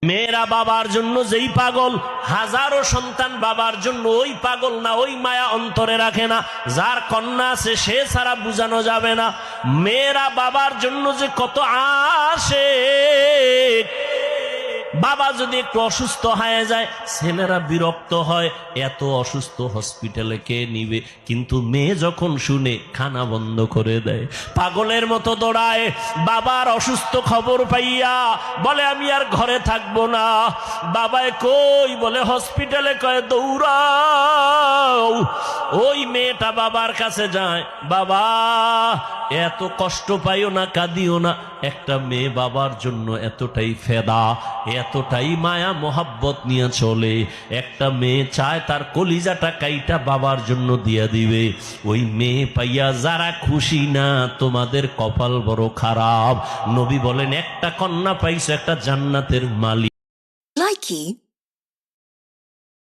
মেয়েরা বাবার জন্য যেই পাগল, হাজারো সন্তান বাবার জন্য ওই পাগল না, ওই মায়া অন্তরে রাখে না। যার কন্যা আছে সে ছাড়া বুঝানো যাবে না। মেয়েরা বাবার জন্য যে কত আশিক। বাবা যদি একটু অসুস্থ হয়ে যায় ছেলেরা বিরক্ত হয়, এত অসুস্থ হসপিটালে কে নিবে। কিন্তু মেয়ে যখন শুনে খানা বন্ধ করে দেয়, পাগলের মতো দৌড়ায়। বাবার অসুস্থ খবর পাইয়া বলে আমি আর ঘরে থাকবো না। বাবায় কই, বলে হসপিটালে। কয় দৌড়াও। ওই মেয়েটা বাবার কাছে যায়, বাবা এত কষ্ট পাইও না, কাঁদিও না। একটা মেয়ে বাবার জন্য এতটাই ফেদা, এতটাই মায়া মোহাব্বত নিয়ে চলে। একটা মেয়ে চায় তার কলিজাটা কাইটা বাবার জন্য দিয়া দিবে। ওই মেয়ে পাইয়া যারা খুশি না, তোমাদের কপাল বড় খারাপ। নবী বলেন একটা কন্যা পাইছো, একটা জান্নাতের মালিক।